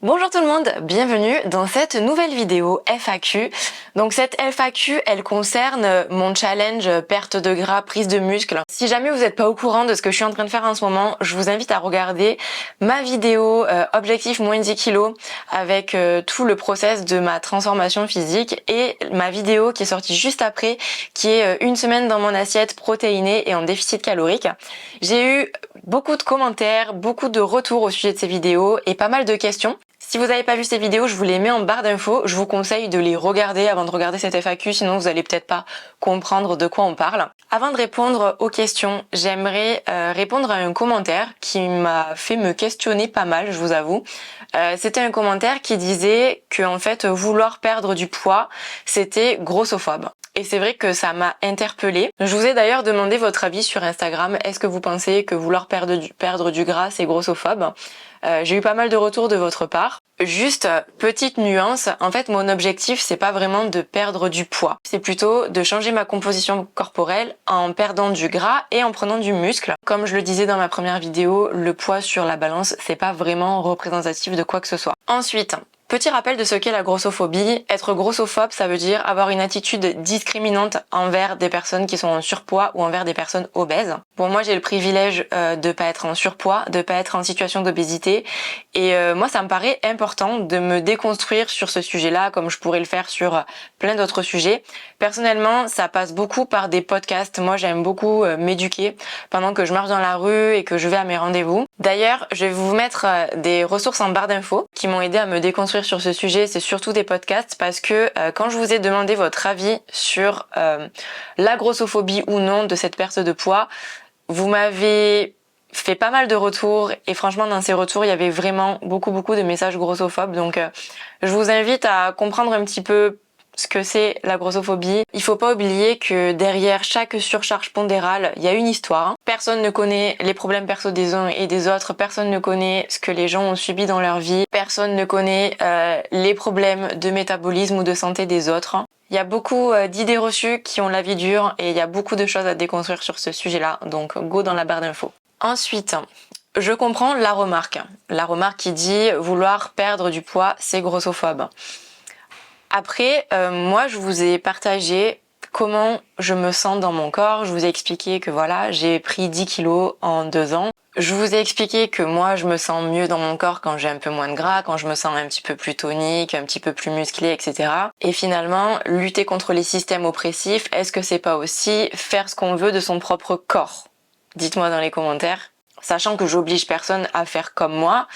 Bonjour tout le monde, bienvenue dans cette nouvelle vidéo FAQ. Donc cette FAQ, elle concerne mon challenge perte de gras, prise de muscle. Si jamais vous n'êtes pas au courant de ce que je suis en train de faire en ce moment, je vous invite à regarder ma vidéo objectif moins 10 kilos avec tout le process de ma transformation physique et ma vidéo qui est sortie juste après, qui est une semaine dans mon assiette protéinée et en déficit calorique. J'ai eu beaucoup de commentaires, beaucoup de retours au sujet de ces vidéos et pas mal de questions. Si vous n'avez pas vu ces vidéos, je vous les mets en barre d'infos. Je vous conseille de les regarder avant de regarder cette FAQ, sinon vous allez peut-être pas comprendre de quoi on parle. Avant de répondre aux questions, j'aimerais répondre à un commentaire qui m'a fait me questionner pas mal, je vous avoue. C'était un commentaire qui disait que en fait vouloir perdre du poids, c'était grossophobe. Et c'est vrai que ça m'a interpellée. Je vous ai d'ailleurs demandé votre avis sur Instagram. Est-ce que vous pensez que vouloir perdre du gras, c'est grossophobe ? J'ai eu pas mal de retours de votre part. Juste, petite nuance, en fait mon objectif c'est pas vraiment de perdre du poids. C'est plutôt de changer ma composition corporelle en perdant du gras et en prenant du muscle. Comme je le disais dans ma première vidéo, le poids sur la balance c'est pas vraiment représentatif de quoi que ce soit. Ensuite, petit rappel de ce qu'est la grossophobie. Être grossophobe, ça veut dire avoir une attitude discriminante envers des personnes qui sont en surpoids ou envers des personnes obèses. Bon, moi j'ai le privilège de pas être en surpoids, de pas être en situation d'obésité et moi ça me paraît important de me déconstruire sur ce sujet-là comme je pourrais le faire sur plein d'autres sujets. Personnellement, ça passe beaucoup par des podcasts. Moi j'aime beaucoup m'éduquer pendant que je marche dans la rue et que je vais à mes rendez-vous. D'ailleurs, je vais vous mettre des ressources en barre d'infos qui m'ont aidé à me déconstruire sur ce sujet. C'est surtout des podcasts parce que quand je vous ai demandé votre avis sur la grossophobie ou non de cette perte de poids, vous m'avez fait pas mal de retours et franchement dans ces retours il y avait vraiment beaucoup de messages grossophobes. Donc je vous invite à comprendre un petit peu ce que c'est la grossophobie. Il faut pas oublier que derrière chaque surcharge pondérale, il y a une histoire. Personne ne connaît les problèmes perso des uns et des autres, personne ne connaît ce que les gens ont subi dans leur vie, personne ne connaît les problèmes de métabolisme ou de santé des autres. Il y a beaucoup d'idées reçues qui ont la vie dure et il y a beaucoup de choses à déconstruire sur ce sujet-là, donc go dans la barre d'infos. Ensuite, je comprends la remarque qui dit vouloir perdre du poids, c'est grossophobe. Après, moi je vous ai partagé comment je me sens dans mon corps, je vous ai expliqué que voilà, j'ai pris 10 kilos en 2 ans. Je vous ai expliqué que moi je me sens mieux dans mon corps quand j'ai un peu moins de gras, quand je me sens un petit peu plus tonique, un petit peu plus musclé, etc. Et finalement, lutter contre les systèmes oppressifs, est-ce que c'est pas aussi faire ce qu'on veut de son propre corps ? Dites-moi dans les commentaires. Sachant que j'oblige personne à faire comme moi,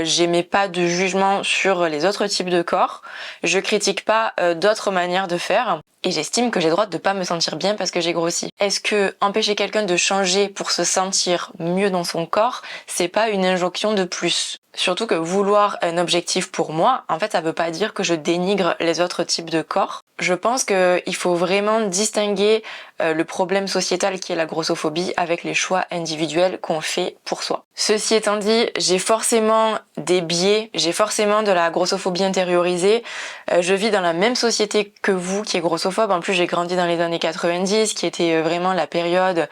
j'émets pas de jugement sur les autres types de corps, je critique pas d'autres manières de faire, et j'estime que j'ai le droit de pas me sentir bien parce que j'ai grossi. Est-ce que empêcher quelqu'un de changer pour se sentir mieux dans son corps, c'est pas une injonction de plus ? Surtout que vouloir un objectif pour moi, en fait ça veut pas dire que je dénigre les autres types de corps. Je pense qu'il faut vraiment distinguer le problème sociétal qui est la grossophobie avec les choix individuels qu'on fait pour soi. Ceci étant dit, j'ai forcément des biais, j'ai forcément de la grossophobie intériorisée. Je vis dans la même société que vous qui est grossophobe. En plus, j'ai grandi dans les années 90, qui était vraiment la période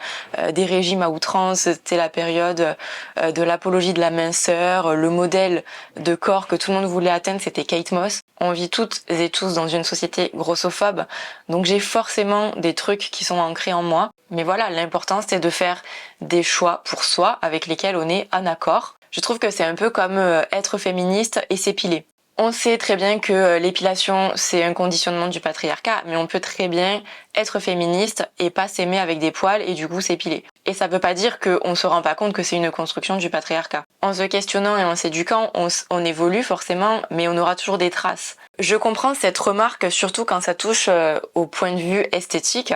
des régimes à outrance. C'était la période de l'apologie de la minceur. Le modèle de corps que tout le monde voulait atteindre, c'était Kate Moss. On vit toutes et tous dans une société grossophobe. Donc j'ai forcément des trucs qui sont ancrés en moi. Mais voilà, l'important c'est de faire des choix pour soi avec lesquels on est en accord. Je trouve que c'est un peu comme être féministe et s'épiler. On sait très bien que l'épilation c'est un conditionnement du patriarcat, mais on peut très bien être féministe et pas s'aimer avec des poils et du coup s'épiler. Et ça veut pas dire qu'on se rend pas compte que c'est une construction du patriarcat. En se questionnant et en s'éduquant, on évolue forcément, mais on aura toujours des traces. Je comprends cette remarque, surtout quand ça touche au point de vue esthétique.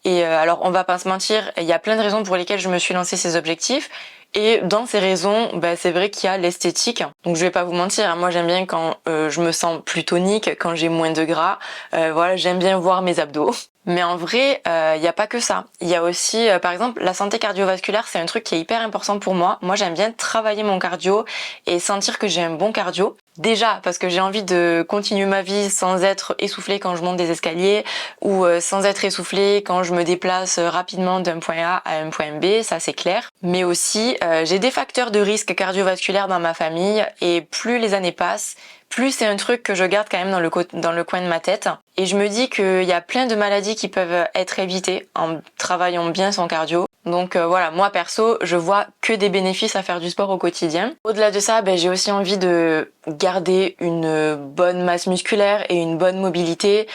Et alors on va pas se mentir, il y a plein de raisons pour lesquelles je me suis lancé ces objectifs. Et dans ces raisons, c'est vrai qu'il y a l'esthétique. Donc je vais pas vous mentir, moi j'aime bien quand je me sens plus tonique, quand j'ai moins de gras. Voilà, j'aime bien voir mes abdos. Mais en vrai, il n'y a pas que ça. Il y a aussi, par exemple, la santé cardiovasculaire, c'est un truc qui est hyper important pour moi. Moi, j'aime bien travailler mon cardio et sentir que j'ai un bon cardio. Déjà parce que j'ai envie de continuer ma vie sans être essoufflée quand je monte des escaliers ou sans être essoufflée quand je me déplace rapidement d'un point A à un point B, ça c'est clair. Mais aussi j'ai des facteurs de risque cardiovasculaire dans ma famille et plus les années passent, plus c'est un truc que je garde quand même dans le coin de ma tête. Et je me dis qu'il y a plein de maladies qui peuvent être évitées en travaillant bien son cardio. Donc voilà, moi perso, je vois que des bénéfices à faire du sport au quotidien. Au-delà de ça, j'ai aussi envie de garder une bonne masse musculaire et une bonne mobilité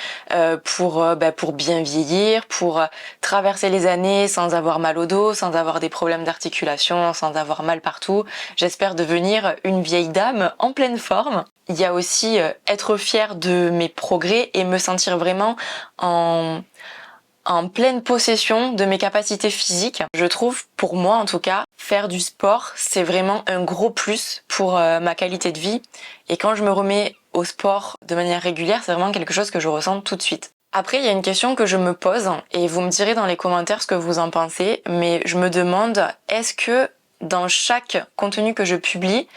pour bien vieillir, pour traverser les années sans avoir mal au dos, sans avoir des problèmes d'articulation, sans avoir mal partout. J'espère devenir une vieille dame en pleine forme. Il y a aussi être fière de mes progrès et me sentir vraiment en pleine possession de mes capacités physiques. Je trouve, pour moi en tout cas, faire du sport, c'est vraiment un gros plus pour ma qualité de vie. Et quand je me remets au sport de manière régulière, c'est vraiment quelque chose que je ressens tout de suite. Après, il y a une question que je me pose, et vous me direz dans les commentaires ce que vous en pensez, mais je me demande, est-ce que dans chaque contenu que je publie,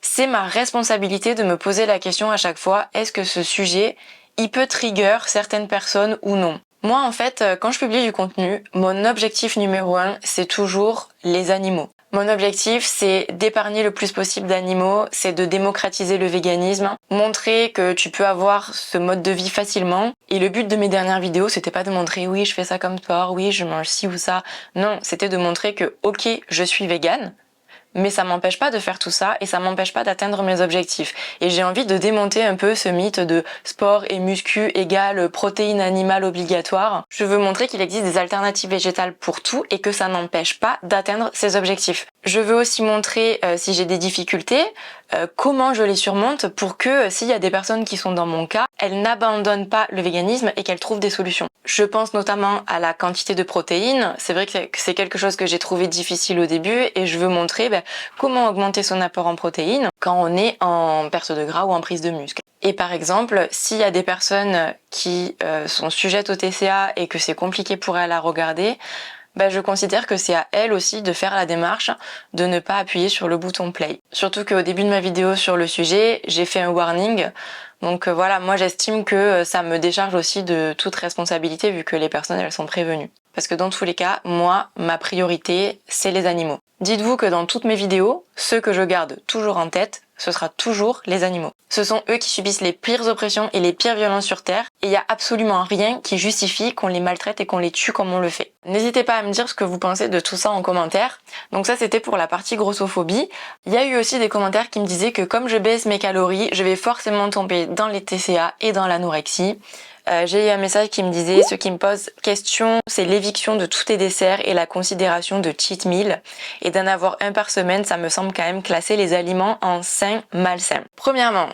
c'est ma responsabilité de me poser la question à chaque fois, est-ce que ce sujet, il peut trigger certaines personnes ou non? Moi, en fait, quand je publie du contenu, mon objectif numéro 1, c'est toujours les animaux. Mon objectif, c'est d'épargner le plus possible d'animaux, c'est de démocratiser le véganisme, montrer que tu peux avoir ce mode de vie facilement. Et le but de mes dernières vidéos, c'était pas de montrer oui, je fais ça comme sport, oui, je mange ci ou ça. Non, c'était de montrer que ok, je suis végane, mais ça m'empêche pas de faire tout ça et ça m'empêche pas d'atteindre mes objectifs. Et j'ai envie de démonter un peu ce mythe de sport et muscu égale protéines animales obligatoires. Je veux montrer qu'il existe des alternatives végétales pour tout et que ça n'empêche pas d'atteindre ses objectifs. Je veux aussi montrer si j'ai des difficultés, comment je les surmonte pour que s'il y a des personnes qui sont dans mon cas, elles n'abandonnent pas le véganisme et qu'elles trouvent des solutions. Je pense notamment à la quantité de protéines. C'est vrai que c'est quelque chose que j'ai trouvé difficile au début et je veux montrer comment augmenter son apport en protéines quand on est en perte de gras ou en prise de muscle. Et par exemple, s'il y a des personnes qui sont sujettes au TCA et que c'est compliqué pour elles à regarder, je considère que c'est à elles aussi de faire la démarche de ne pas appuyer sur le bouton play. Surtout qu'au début de ma vidéo sur le sujet, j'ai fait un warning. Donc voilà, moi j'estime que ça me décharge aussi de toute responsabilité vu que les personnes elles sont prévenues. Parce que dans tous les cas, moi, ma priorité, c'est les animaux. Dites-vous que dans toutes mes vidéos, ceux que je garde toujours en tête, ce sera toujours les animaux. Ce sont eux qui subissent les pires oppressions et les pires violences sur Terre, et il n'y a absolument rien qui justifie qu'on les maltraite et qu'on les tue comme on le fait. N'hésitez pas à me dire ce que vous pensez de tout ça en commentaire. Donc ça c'était pour la partie grossophobie. Il y a eu aussi des commentaires qui me disaient que comme je baisse mes calories, je vais forcément tomber dans les TCA et dans l'anorexie. J'ai eu un message qui me disait ce qui me pose question, c'est l'éviction de tous tes desserts et la considération de cheat meal. Et d'en avoir un par semaine, ça me semble quand même classer les aliments en sains, malsains. Premièrement,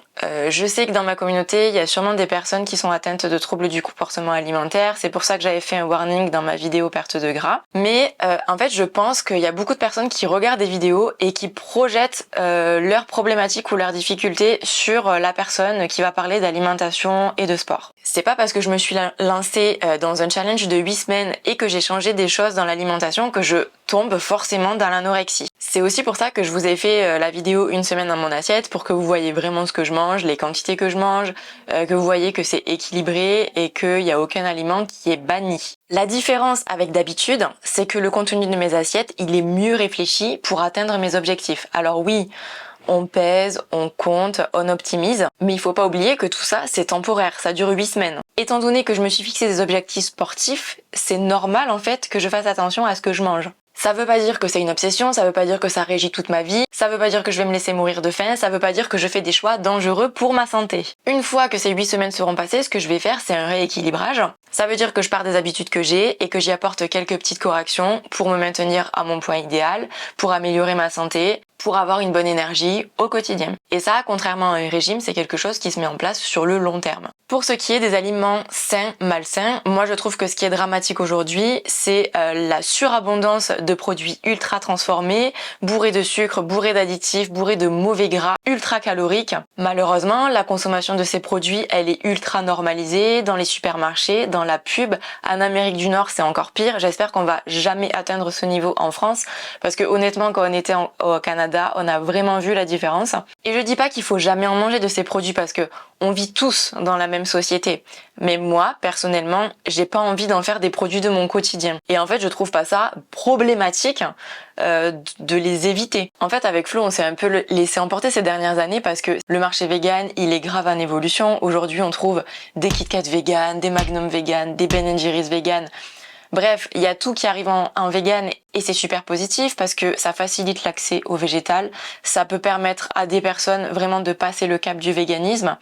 je sais que dans ma communauté, il y a sûrement des personnes qui sont atteintes de troubles du comportement alimentaire. C'est pour ça que j'avais fait un warning dans ma vidéo perte de gras. Mais en fait, je pense qu'il y a beaucoup de personnes qui regardent des vidéos et qui projettent leurs problématiques ou leurs difficultés sur la personne qui va parler d'alimentation et de sport. C'est pas parce que je me suis lancée dans un challenge de 8 semaines et que j'ai changé des choses dans l'alimentation que je tombe forcément dans l'anorexie. C'est aussi pour ça que je vous ai fait la vidéo une semaine dans mon assiette pour que vous voyez vraiment ce que je mange, les quantités que je mange, que vous voyez que c'est équilibré et qu'il n'y a aucun aliment qui est banni. La différence avec d'habitude, c'est que le contenu de mes assiettes, il est mieux réfléchi pour atteindre mes objectifs. Alors oui, on pèse, on compte, on optimise, mais il faut pas oublier que tout ça, c'est temporaire, ça dure 8 semaines. Étant donné que je me suis fixé des objectifs sportifs, c'est normal en fait que je fasse attention à ce que je mange. Ça veut pas dire que c'est une obsession, ça veut pas dire que ça régit toute ma vie, ça veut pas dire que je vais me laisser mourir de faim, ça veut pas dire que je fais des choix dangereux pour ma santé. Une fois que ces 8 semaines seront passées, ce que je vais faire, c'est un rééquilibrage. Ça veut dire que je pars des habitudes que j'ai et que j'y apporte quelques petites corrections pour me maintenir à mon point idéal, pour améliorer ma santé, pour avoir une bonne énergie au quotidien. Et ça, contrairement à un régime, c'est quelque chose qui se met en place sur le long terme. Pour ce qui est des aliments sains, malsains, moi je trouve que ce qui est dramatique aujourd'hui, c'est la surabondance de produits ultra transformés, bourrés de sucre, bourrés d'additifs, bourrés de mauvais gras, ultra caloriques. Malheureusement, la consommation de ces produits, elle est ultra normalisée dans les supermarchés, dans la pub. En Amérique du Nord, c'est encore pire. J'espère qu'on va jamais atteindre ce niveau en France parce que honnêtement, quand on était au Canada, on a vraiment vu la différence. Et je dis pas qu'il faut jamais en manger de ces produits parce que on vit tous dans la même société. Mais moi, personnellement, j'ai pas envie d'en faire des produits de mon quotidien. Et en fait, je trouve pas ça problématique de les éviter. En fait, avec Flo, on s'est un peu laissé emporter ces dernières années parce que le marché vegan, il est grave en évolution. Aujourd'hui, on trouve des Kit Kat vegan, des Magnum vegan, des Ben Jerry's vegan. Bref, il y a tout qui arrive en vegan et c'est super positif parce que ça facilite l'accès au végétal. Ça peut permettre à des personnes vraiment de passer le cap du véganisme.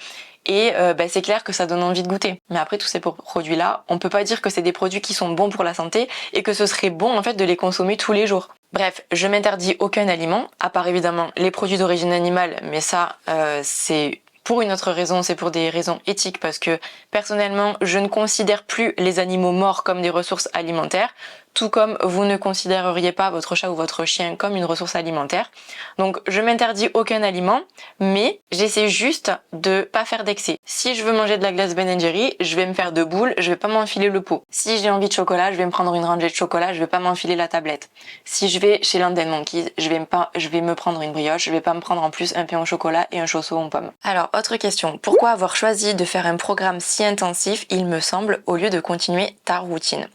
Et c'est clair que ça donne envie de goûter. Mais après tous ces produits-là, on peut pas dire que c'est des produits qui sont bons pour la santé et que ce serait bon en fait de les consommer tous les jours. Bref, je m'interdis aucun aliment, à part évidemment les produits d'origine animale, mais ça c'est pour une autre raison, c'est pour des raisons éthiques parce que personnellement, je ne considère plus les animaux morts comme des ressources alimentaires, tout comme vous ne considéreriez pas votre chat ou votre chien comme une ressource alimentaire. Donc je m'interdis aucun aliment, mais j'essaie juste de pas faire d'excès. Si je veux manger de la glace Ben Jerry, je vais me faire 2 boules, je vais pas m'enfiler le pot. Si j'ai envie de chocolat, je vais me prendre une rangée de chocolat, je vais pas m'enfiler la tablette. Si je vais chez Land & Monkeys, je vais me prendre une brioche, je vais pas me prendre en plus un pain au chocolat et un chausson aux pommes. Alors, autre question, pourquoi avoir choisi de faire un programme si intensif, il me semble, au lieu de continuer ta routine?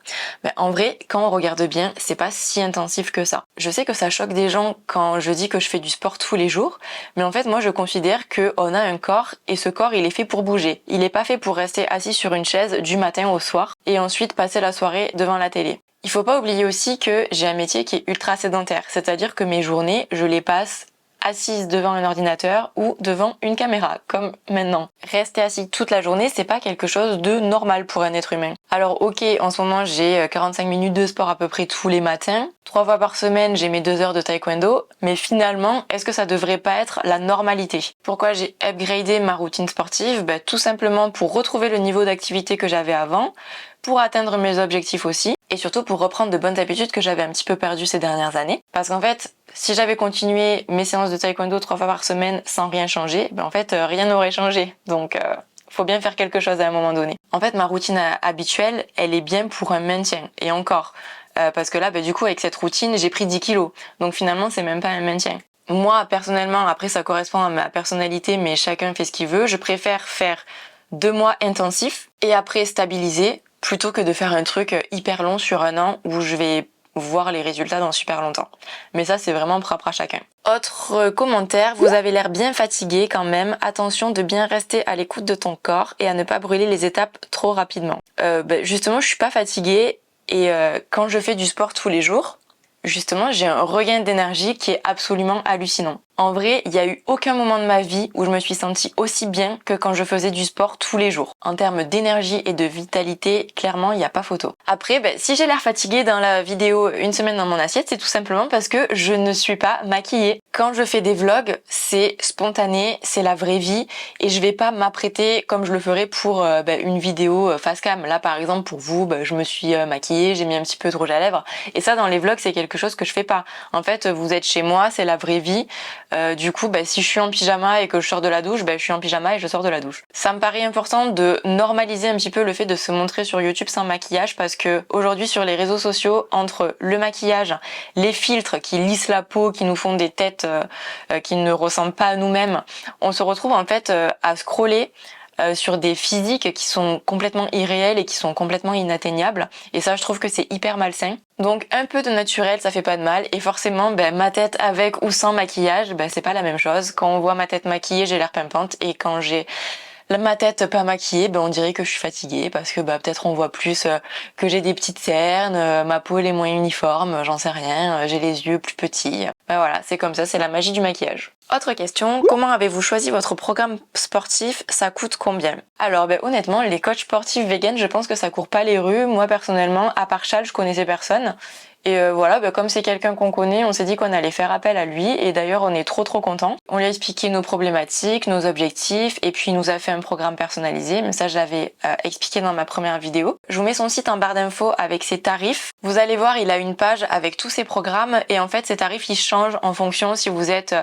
En vrai, quand on regarde bien, c'est pas si intensif que ça. Je sais que ça choque des gens quand je dis que je fais du sport tous les jours, mais en fait, moi, je considère qu'on a un corps et ce corps, il est fait pour bouger. Il est pas fait pour rester assis sur une chaise du matin au soir et ensuite passer la soirée devant la télé. Il faut pas oublier aussi que j'ai un métier qui est ultra sédentaire, c'est-à-dire que mes journées, je les passe assise devant un ordinateur ou devant une caméra, comme maintenant. Rester assis toute la journée, c'est pas quelque chose de normal pour un être humain. Alors ok, en ce moment j'ai 45 minutes de sport à peu près tous les matins, 3 fois par semaine j'ai mes 2 heures de taekwondo, mais finalement, est-ce que ça devrait pas être la normalité? Pourquoi j'ai upgradé ma routine sportive? Tout simplement pour retrouver le niveau d'activité que j'avais avant, pour atteindre mes objectifs aussi, et surtout pour reprendre de bonnes habitudes que j'avais un petit peu perdues ces dernières années. Parce qu'en fait, si j'avais continué mes séances de taekwondo 3 fois par semaine sans rien changer, rien n'aurait changé. Donc faut bien faire quelque chose à un moment donné. En fait, ma routine habituelle, elle est bien pour un maintien. Et encore, parce que là, du coup, avec cette routine, j'ai pris 10 kilos. Donc finalement, c'est même pas un maintien. Moi, personnellement, après ça correspond à ma personnalité, mais chacun fait ce qu'il veut. Je préfère faire 2 mois intensifs et après stabiliser, plutôt que de faire un truc hyper long sur un an où je vais voir les résultats dans super longtemps. Mais ça, c'est vraiment propre à chacun. Autre commentaire, vous avez l'air bien fatigué quand même. Attention de bien rester à l'écoute de ton corps et à ne pas brûler les étapes trop rapidement. Justement, je suis pas fatiguée et quand je fais du sport tous les jours, justement, j'ai un regain d'énergie qui est absolument hallucinant. En vrai, il n'y a eu aucun moment de ma vie où je me suis sentie aussi bien que quand je faisais du sport tous les jours. En termes d'énergie et de vitalité, clairement, il n'y a pas photo. Après, si j'ai l'air fatiguée dans la vidéo une semaine dans mon assiette, c'est tout simplement parce que je ne suis pas maquillée. Quand je fais des vlogs, c'est spontané, c'est la vraie vie et je vais pas m'apprêter comme je le ferais pour une vidéo face cam. Là, par exemple, pour vous, je me suis maquillée, j'ai mis un petit peu de rouge à lèvres et ça, dans les vlogs, c'est quelque chose que je fais pas. En fait, vous êtes chez moi, c'est la vraie vie. Du coup, si je suis en pyjama et que je sors de la douche, je suis en pyjama et je sors de la douche. Ça me paraît important de normaliser un petit peu le fait de se montrer sur YouTube sans maquillage parce que aujourd'hui sur les réseaux sociaux, entre le maquillage, les filtres qui lissent la peau, qui nous font des têtes qui ne ressemblent pas à nous-mêmes, on se retrouve en fait à scroller sur des physiques qui sont complètement irréels et qui sont complètement inatteignables. Et ça, je trouve que c'est hyper malsain. Donc un peu de naturel, ça fait pas de mal. Et forcément, ma tête avec ou sans maquillage, c'est pas la même chose. Quand on voit ma tête maquillée, j'ai l'air pimpante. Et quand j'ai ma tête pas maquillée, on dirait que je suis fatiguée parce que peut-être on voit plus que j'ai des petites cernes, ma peau elle est moins uniforme, j'en sais rien, j'ai les yeux plus petits. Voilà, c'est comme ça, c'est la magie du maquillage. Autre question, comment avez-vous choisi votre programme sportif? Ça coûte combien? Alors honnêtement, les coachs sportifs vegan, je pense que ça court pas les rues. Moi personnellement, à part Charles, je connaissais personne. Et comme c'est quelqu'un qu'on connaît, on s'est dit qu'on allait faire appel à lui et d'ailleurs on est trop contents. On lui a expliqué nos problématiques, nos objectifs et puis il nous a fait un programme personnalisé, mais ça je l'avais expliqué dans ma première vidéo. Je vous mets son site en barre d'infos avec ses tarifs. Vous allez voir, il a une page avec tous ses programmes et en fait ces tarifs ils changent en fonction si vous êtes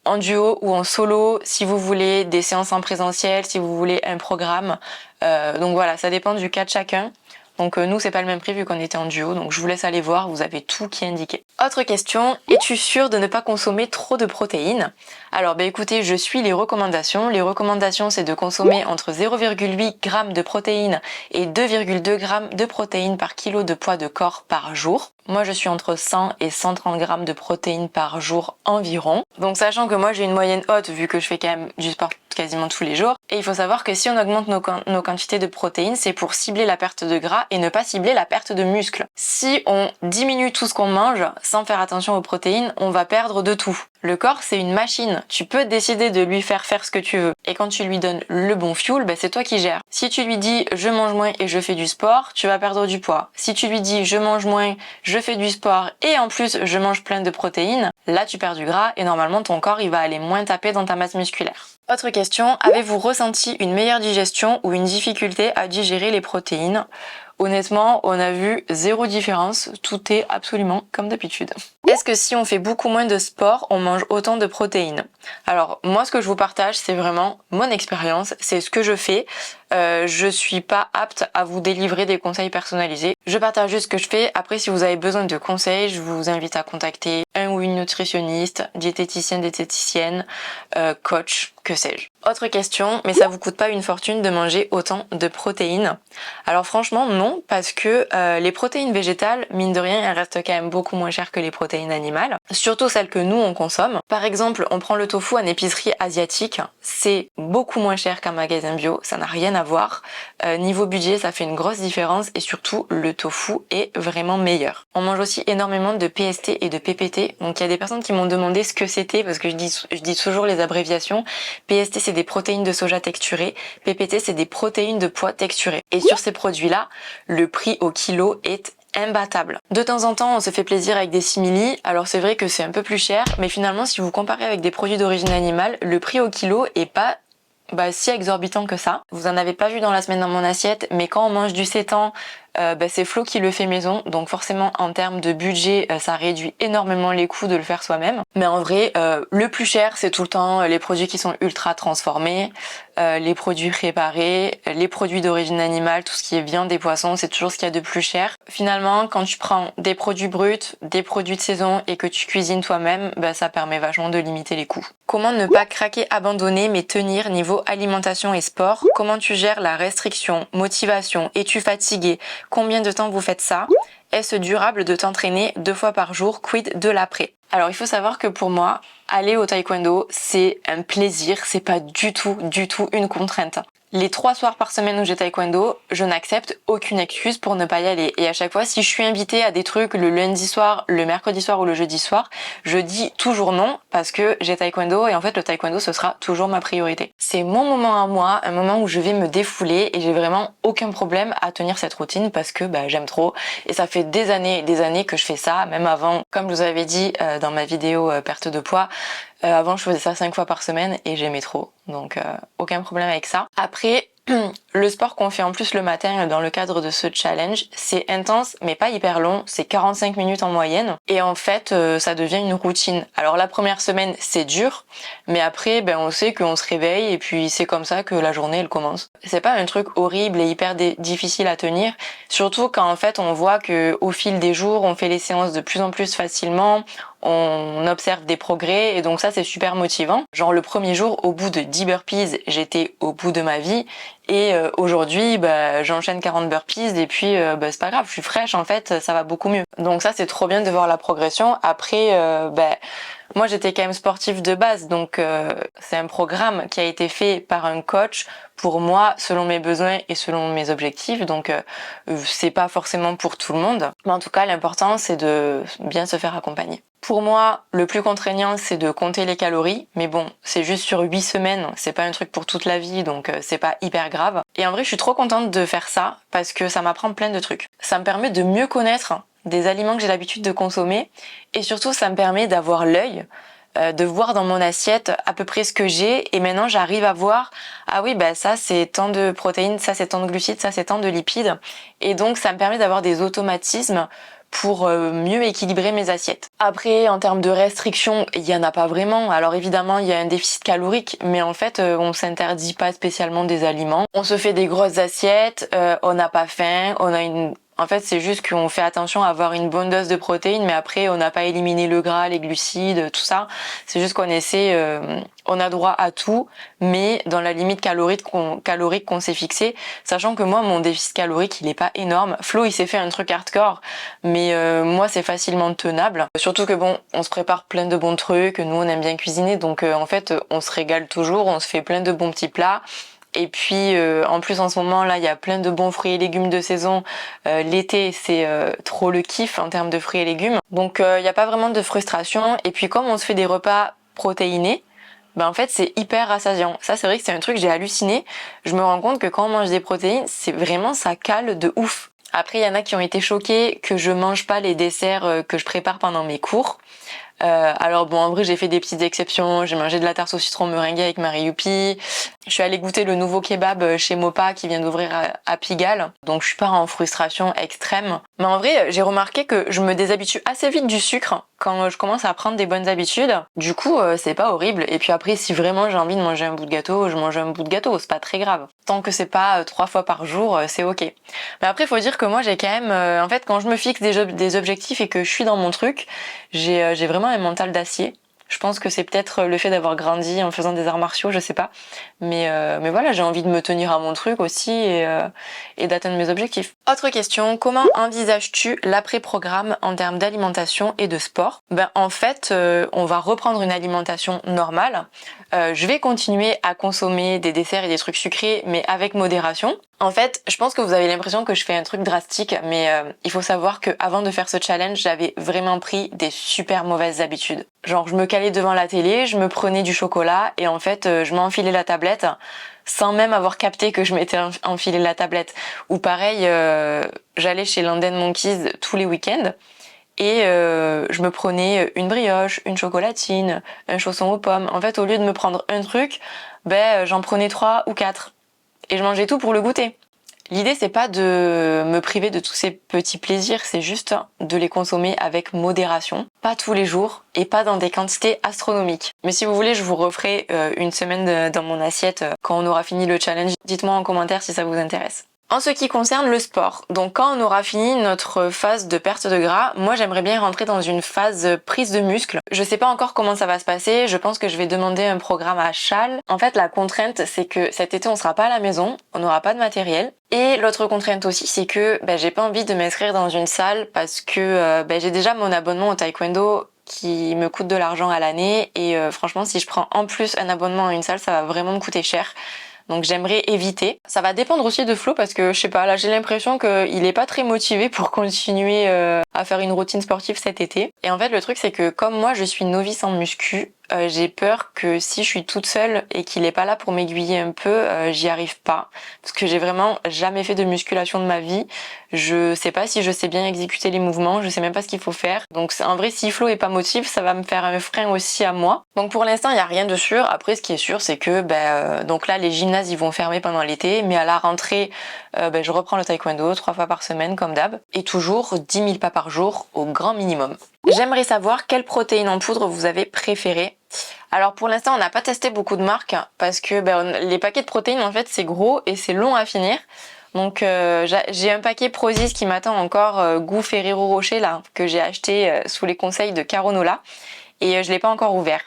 en duo ou en solo, si vous voulez des séances en présentiel, si vous voulez un programme. Donc voilà, ça dépend du cas de chacun. Donc nous, c'est pas le même prix vu qu'on était en duo, donc je vous laisse aller voir, vous avez tout qui est indiqué. Autre question, es-tu sûre de ne pas consommer trop de protéines? Alors écoutez, je suis les recommandations. Les recommandations, c'est de consommer entre 0,8 g de protéines et 2,2 g de protéines par kilo de poids de corps par jour. Moi, je suis entre 100 et 130 grammes de protéines par jour environ. Donc sachant que moi, j'ai une moyenne haute vu que je fais quand même du sport quasiment tous les jours. Et il faut savoir que si on augmente nos quantités de protéines, c'est pour cibler la perte de gras et ne pas cibler la perte de muscle. Si on diminue tout ce qu'on mange sans faire attention aux protéines, on va perdre de tout. Le corps, c'est une machine. Tu peux décider de lui faire ce que tu veux. Et quand tu lui donnes le bon fuel, c'est toi qui gères. Si tu lui dis je mange moins et je fais du sport, tu vas perdre du poids. Si tu lui dis je mange moins, je fais du sport et en plus je mange plein de protéines, là tu perds du gras et normalement ton corps il va aller moins taper dans ta masse musculaire. Autre question, avez-vous ressenti une meilleure digestion ou une difficulté à digérer les protéines? Honnêtement, on a vu zéro différence, tout est absolument comme d'habitude. Est-ce que si on fait beaucoup moins de sport, on mange autant de protéines? Alors moi ce que je vous partage c'est vraiment mon expérience, c'est ce que je fais. Je suis pas apte à vous délivrer des conseils personnalisés. Je partage juste ce que je fais. Après si vous avez besoin de conseils, je vous invite à contacter un ou une nutritionniste, diététicienne, coach, que sais-je. Autre question, mais ça vous coûte pas une fortune de manger autant de protéines? Alors franchement non, parce que les protéines végétales, mine de rien, elles restent quand même beaucoup moins chères que les protéines animales, surtout celles que nous on consomme. Par exemple, on prend le tofu en épicerie asiatique, c'est beaucoup moins cher qu'un magasin bio, ça n'a rien à voir. Niveau budget, ça fait une grosse différence et surtout le tofu est vraiment meilleur. On mange aussi énormément de PST et de PPT, donc il y a des personnes qui m'ont demandé ce que c'était parce que je dis toujours les abréviations. PST c'est des protéines de soja texturées, PPT c'est des protéines de pois texturées. Et sur ces produits-là, le prix au kilo est imbattable. De temps en temps, on se fait plaisir avec des simili, alors c'est vrai que c'est un peu plus cher, mais finalement, si vous comparez avec des produits d'origine animale, le prix au kilo est pas si exorbitant que ça. Vous en avez pas vu dans la semaine dans mon assiette, mais quand on mange du sétan, c'est Flo qui le fait maison, donc forcément en termes de budget, ça réduit énormément les coûts de le faire soi-même. Mais en vrai, le plus cher, c'est tout le temps les produits qui sont ultra transformés, les produits préparés, les produits d'origine animale, tout ce qui est viande et poissons, c'est toujours ce qu'il y a de plus cher. Finalement, quand tu prends des produits bruts, des produits de saison et que tu cuisines toi-même, ça permet vachement de limiter les coûts. Comment ne pas craquer, abandonner, mais tenir niveau alimentation et sport? Comment tu gères la restriction, motivation? Es-tu fatigué? Combien de temps vous faites ça? Est-ce durable de t'entraîner 2 fois par jour? Quid de l'après? Alors il faut savoir que pour moi, aller au taekwondo, c'est un plaisir, c'est pas du tout une contrainte. Les 3 soirs par semaine où j'ai taekwondo, je n'accepte aucune excuse pour ne pas y aller. Et à chaque fois, si je suis invitée à des trucs le lundi soir, le mercredi soir ou le jeudi soir, je dis toujours non parce que j'ai taekwondo et en fait le taekwondo ce sera toujours ma priorité. C'est mon moment à moi, un moment où je vais me défouler et j'ai vraiment aucun problème à tenir cette routine parce que j'aime trop. Et ça fait des années et des années que je fais ça, même avant, comme je vous avais dit dans ma vidéo perte de poids, avant je faisais ça 5 fois par semaine et j'aimais trop, donc aucun problème avec ça. Après, le sport qu'on fait en plus le matin dans le cadre de ce challenge, c'est intense mais pas hyper long, c'est 45 minutes en moyenne et en fait ça devient une routine. Alors la première semaine c'est dur, mais après on sait qu'on se réveille et puis c'est comme ça que la journée elle commence. C'est pas un truc horrible et hyper difficile à tenir, surtout quand en fait on voit que au fil des jours on fait les séances de plus en plus facilement, on observe des progrès et donc ça c'est super motivant. Genre le premier jour au bout de 10 burpees j'étais au bout de ma vie et aujourd'hui j'enchaîne 40 burpees et puis c'est pas grave, je suis fraîche en fait, ça va beaucoup mieux. Donc ça c'est trop bien de voir la progression. Après moi j'étais quand même sportive de base donc c'est un programme qui a été fait par un coach pour moi selon mes besoins et selon mes objectifs, donc c'est pas forcément pour tout le monde, mais en tout cas l'important c'est de bien se faire accompagner. Pour moi, le plus contraignant, c'est de compter les calories. Mais bon, c'est juste sur 8 semaines. C'est pas un truc pour toute la vie, donc c'est pas hyper grave. Et en vrai, je suis trop contente de faire ça parce que ça m'apprend plein de trucs. Ça me permet de mieux connaître des aliments que j'ai l'habitude de consommer. Et surtout, ça me permet d'avoir l'œil, de voir dans mon assiette à peu près ce que j'ai. Et maintenant, j'arrive à voir, ah oui, ça c'est tant de protéines, ça c'est tant de glucides, ça c'est tant de lipides. Et donc, ça me permet d'avoir des automatismes pour mieux équilibrer mes assiettes. Après, en termes de restrictions, il y en a pas vraiment. Alors évidemment, il y a un déficit calorique, mais en fait, on s'interdit pas spécialement des aliments. On se fait des grosses assiettes, on n'a pas faim, en fait, c'est juste qu'on fait attention à avoir une bonne dose de protéines, mais après, on n'a pas éliminé le gras, les glucides, tout ça. C'est juste qu'on essaie, on a droit à tout, mais dans la limite calorique qu'on s'est fixée, sachant que moi, mon déficit calorique, il est pas énorme. Flo, il s'est fait un truc hardcore, mais moi, c'est facilement tenable. Surtout que bon, on se prépare plein de bons trucs, nous, on aime bien cuisiner, donc en fait, on se régale toujours, on se fait plein de bons petits plats. Et puis en plus en ce moment là il y a plein de bons fruits et légumes de saison. L'été c'est trop le kiff en termes de fruits et légumes. Donc il n'y a pas vraiment de frustration. Et puis comme on se fait des repas protéinés, ben en fait c'est hyper rassasiant. Ça c'est vrai que c'est un truc que j'ai halluciné. Je me rends compte que quand on mange des protéines, c'est vraiment ça cale de ouf. Après il y en a qui ont été choqués que je mange pas les desserts que je prépare pendant mes cours. Alors bon, en vrai, j'ai fait des petites exceptions. J'ai mangé de la tarte au citron meringuée avec Marie Youpi. Je suis allée goûter le nouveau kebab chez Mopa qui vient d'ouvrir à Pigalle. Donc je suis pas en frustration extrême. Mais en vrai, j'ai remarqué que je me déshabitue assez vite du sucre quand je commence à prendre des bonnes habitudes. Du coup, c'est pas horrible. Et puis après, si vraiment j'ai envie de manger un bout de gâteau, je mange un bout de gâteau. C'est pas très grave. Tant que c'est pas 3 fois par jour, c'est ok. Mais après, faut dire que moi, j'ai quand même... en fait, quand je me fixe des objectifs et que je suis dans mon truc, j'ai vraiment un mental d'acier. Je pense que c'est peut-être le fait d'avoir grandi en faisant des arts martiaux, je sais pas. Mais voilà, j'ai envie de me tenir à mon truc aussi et d'atteindre mes objectifs. Autre question, comment envisages-tu l'après-programme en termes d'alimentation et de sport? Ben en fait, on va reprendre une alimentation normale. Je vais continuer à consommer des desserts et des trucs sucrés, mais avec modération. En fait, je pense que vous avez l'impression que je fais un truc drastique, mais il faut savoir que avant de faire ce challenge, j'avais vraiment pris des super mauvaises habitudes. Genre, je me calais devant la télé, je me prenais du chocolat et en fait, je m'enfilais la tablette sans même avoir capté que je m'étais enfilé la tablette. Ou pareil, j'allais chez London Monkeys tous les week-ends. Et je me prenais une brioche, une chocolatine, un chausson aux pommes. En fait, au lieu de me prendre un truc, j'en prenais 3 ou 4. Et je mangeais tout pour le goûter. L'idée, c'est pas de me priver de tous ces petits plaisirs, c'est juste de les consommer avec modération. Pas tous les jours et pas dans des quantités astronomiques. Mais si vous voulez, je vous referai une semaine dans mon assiette quand on aura fini le challenge. Dites-moi en commentaire si ça vous intéresse. En ce qui concerne le sport, donc quand on aura fini notre phase de perte de gras, moi j'aimerais bien rentrer dans une phase prise de muscle. Je sais pas encore comment ça va se passer, je pense que je vais demander un programme à Châles. En fait la contrainte c'est que cet été on sera pas à la maison, on n'aura pas de matériel. Et l'autre contrainte aussi c'est que j'ai pas envie de m'inscrire dans une salle parce que j'ai déjà mon abonnement au taekwondo qui me coûte de l'argent à l'année et franchement si je prends en plus un abonnement à une salle ça va vraiment me coûter cher. Donc j'aimerais éviter. Ça va dépendre aussi de Flo parce que je sais pas, là j'ai l'impression qu'il est pas très motivé pour continuer à faire une routine sportive cet été. Et en fait le truc c'est que comme moi je suis novice en muscu, j'ai peur que si je suis toute seule et qu'il est pas là pour m'aiguiller un peu, j'y arrive pas. Parce que j'ai vraiment jamais fait de musculation de ma vie. Je sais pas si je sais bien exécuter les mouvements, je sais même pas ce qu'il faut faire. Donc en vrai si Flo est pas motivé, ça va me faire un frein aussi à moi. Donc pour l'instant il y a rien de sûr. Après ce qui est sûr c'est que donc là les gymnases ils vont fermer pendant l'été, mais à la rentrée je reprends le taekwondo 3 fois par semaine comme d'hab. Et toujours 10 000 pas par jour au grand minimum. J'aimerais savoir quelle protéine en poudre vous avez préférée. Alors pour l'instant on n'a pas testé beaucoup de marques parce que les paquets de protéines en fait c'est gros et c'est long à finir. Donc j'ai un paquet Prozis qui m'attend encore goût Ferrero Rocher là que j'ai acheté sous les conseils de Caronola et je l'ai pas encore ouvert.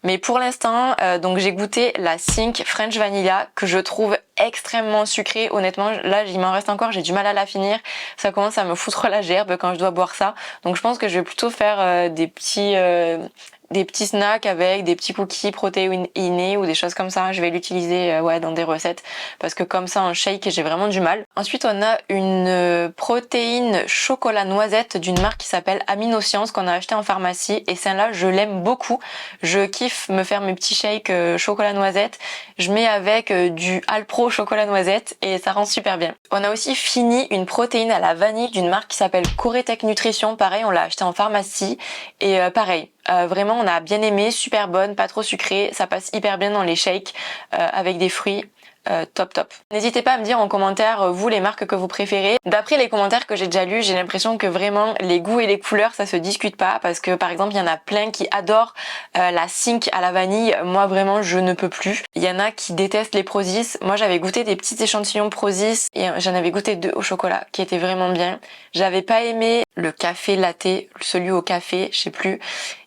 Mais pour l'instant donc j'ai goûté la Think French Vanilla que je trouve extrêmement sucrée. Honnêtement là il m'en reste encore, j'ai du mal à la finir. Ça commence à me foutre la gerbe quand je dois boire ça. Donc je pense que je vais plutôt faire des petits snacks avec des petits cookies protéinés ou des choses comme ça. Je vais l'utiliser dans des recettes parce que comme ça en shake j'ai vraiment du mal. Ensuite on a une protéine chocolat noisette d'une marque qui s'appelle Aminoscience qu'on a acheté en pharmacie et celle-là je l'aime beaucoup. Je kiffe me faire mes petits shakes chocolat noisette. Je mets avec du Alpro chocolat noisette et ça rend super bien. On a aussi fini une protéine à la vanille d'une marque qui s'appelle Coretech Nutrition. Pareil on l'a acheté en pharmacie et pareil. Vraiment on a bien aimé, super bonne, pas trop sucrée, ça passe hyper bien dans les shakes avec des fruits. top top. N'hésitez pas à me dire en commentaire vous les marques que vous préférez. D'après les commentaires que j'ai déjà lus, j'ai l'impression que vraiment les goûts et les couleurs ça se discute pas, parce que par exemple il y en a plein qui adorent la Sync à la vanille. Moi vraiment je ne peux plus. Il y en a qui détestent les Prozis. Moi j'avais goûté des petits échantillons Prozis et j'en avais goûté 2 au chocolat qui étaient vraiment bien. J'avais pas aimé le café latte, celui au café, je sais plus.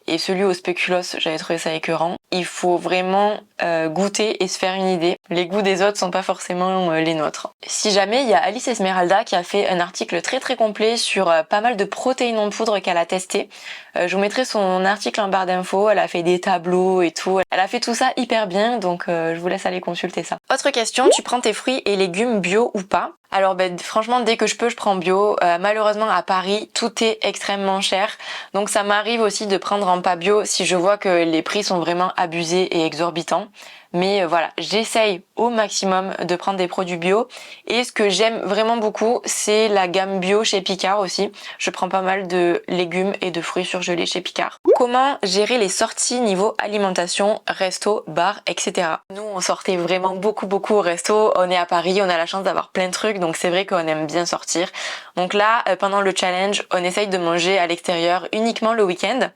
Et celui au spéculoos, j'avais trouvé ça écœurant. Il faut vraiment goûter et se faire une idée. Les goûts des autres sont pas forcément les nôtres. Si jamais, il y a Alice Esmeralda qui a fait un article très très complet sur pas mal de protéines en poudre qu'elle a testé. Je vous mettrai son article en barre d'infos. Elle a fait des tableaux et tout. Elle a fait tout ça hyper bien, donc je vous laisse aller consulter ça. Autre question, tu prends tes fruits et légumes bio ou pas? Alors franchement dès que je peux je prends bio. Malheureusement à Paris tout est extrêmement cher, donc ça m'arrive aussi de prendre en pas bio si je vois que les prix sont vraiment abusés et exorbitants. Mais voilà, j'essaye au maximum de prendre des produits bio. Et ce que j'aime vraiment beaucoup, c'est la gamme bio chez Picard aussi. Je prends pas mal de légumes et de fruits surgelés chez Picard. Comment gérer les sorties niveau alimentation, resto, bar, etc. Nous, on sortait vraiment beaucoup au resto. On est à Paris, on a la chance d'avoir plein de trucs, donc c'est vrai qu'on aime bien sortir. Donc là, pendant le challenge, on essaye de manger à l'extérieur uniquement le week-end.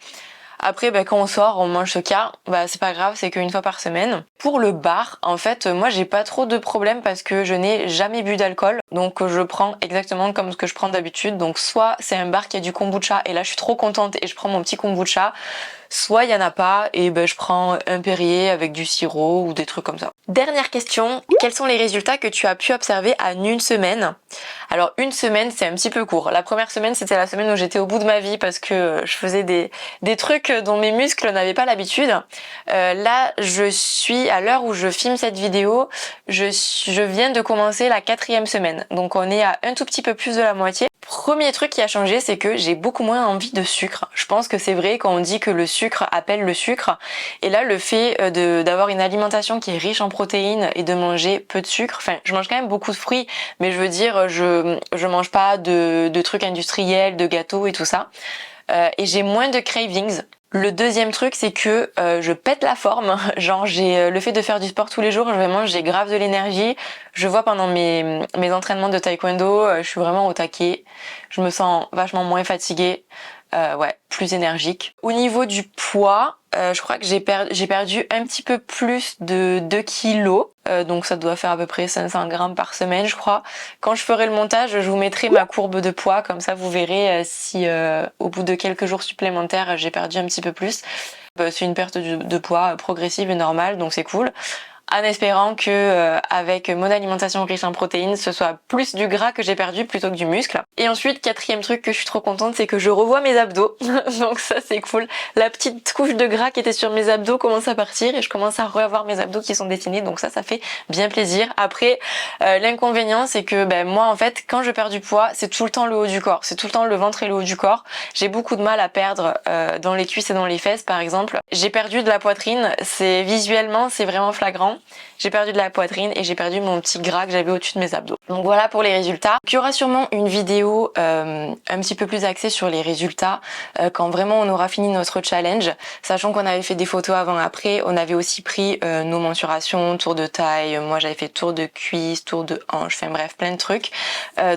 Après, quand on sort, on mange ce qu'a, c'est pas grave, c'est qu'une fois par semaine. Pour le bar, en fait, moi j'ai pas trop de problèmes parce que je n'ai jamais bu d'alcool, donc je prends exactement comme ce que je prends d'habitude. Donc soit c'est un bar qui a du kombucha et là je suis trop contente et je prends mon petit kombucha, soit il y en a pas et je prends un Perrier avec du sirop ou des trucs comme ça. Dernière question, quels sont les résultats que tu as pu observer en une semaine? Alors une semaine c'est un petit peu court. La première semaine c'était la semaine où j'étais au bout de ma vie parce que je faisais des trucs dont mes muscles n'avaient pas l'habitude. Là je suis à l'heure où je filme cette vidéo, je viens de commencer la 4e semaine. Donc on est à un tout petit peu plus de la moitié. Premier truc qui a changé, c'est que j'ai beaucoup moins envie de sucre. Je pense que c'est vrai quand on dit que le sucre appelle le sucre. Et là, le fait d'avoir une alimentation qui est riche en protéines et de manger peu de sucre, enfin, je mange quand même beaucoup de fruits, mais je veux dire, je mange pas de trucs industriels, de gâteaux et tout ça. Et j'ai moins de cravings. Le deuxième truc, c'est que je pète la forme. Genre, j'ai le fait de faire du sport tous les jours, vraiment, j'ai grave de l'énergie. Je vois pendant mes entraînements de taekwondo, je suis vraiment au taquet. Je me sens vachement moins fatiguée. Ouais, plus énergique. Au niveau du poids, je crois que j'ai perdu un petit peu plus de 2 kilos. Donc ça doit faire à peu près 500 grammes par semaine, je crois. Quand je ferai le montage, je vous mettrai ma courbe de poids, comme ça vous verrez si au bout de quelques jours supplémentaires, j'ai perdu un petit peu plus. C'est une perte de poids progressive et normale, donc c'est cool. En espérant que avec mon alimentation riche en protéines, ce soit plus du gras que j'ai perdu plutôt que du muscle. Et ensuite, 4e truc que je suis trop contente, c'est que je revois mes abdos. Donc ça c'est cool. La petite couche de gras qui était sur mes abdos commence à partir et je commence à revoir mes abdos qui sont dessinés. Donc ça fait bien plaisir. Après, l'inconvénient c'est que moi en fait, quand je perds du poids, c'est tout le temps le haut du corps. C'est tout le temps le ventre et le haut du corps. J'ai beaucoup de mal à perdre dans les cuisses et dans les fesses par exemple. J'ai perdu de la poitrine. Visuellement, c'est vraiment flagrant. J'ai perdu de la poitrine et j'ai perdu mon petit gras que j'avais au-dessus de mes abdos. Donc voilà pour les résultats. Il y aura sûrement une vidéo un petit peu plus axée sur les résultats quand vraiment on aura fini notre challenge. Sachant qu'on avait fait des photos avant-après, on avait aussi pris nos mensurations, tour de taille, moi j'avais fait tour de cuisse, tour de hanche, enfin bref plein de trucs.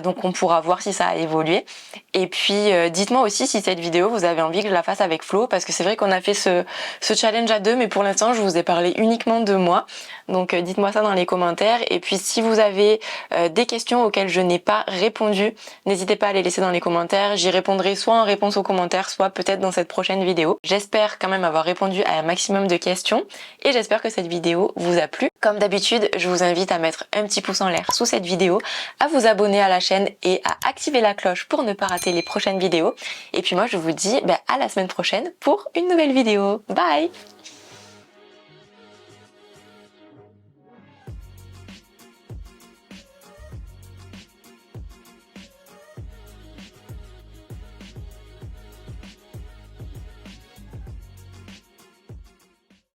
Donc on pourra voir si ça a évolué. Et puis dites-moi aussi si cette vidéo vous avez envie que je la fasse avec Flo, parce que c'est vrai qu'on a fait ce challenge à 2, mais pour l'instant je vous ai parlé uniquement de moi. Donc dites-moi ça dans les commentaires. Et puis si vous avez des questions auxquelles je n'ai pas répondu, n'hésitez pas à les laisser dans les commentaires. J'y répondrai soit en réponse aux commentaires, soit peut-être dans cette prochaine vidéo. J'espère quand même avoir répondu à un maximum de questions et j'espère que cette vidéo vous a plu. Comme d'habitude, je vous invite à mettre un petit pouce en l'air sous cette vidéo, à vous abonner à la chaîne et à activer la cloche pour ne pas rater les prochaines vidéos. Et puis moi je vous dis à la semaine prochaine pour une nouvelle vidéo. Bye!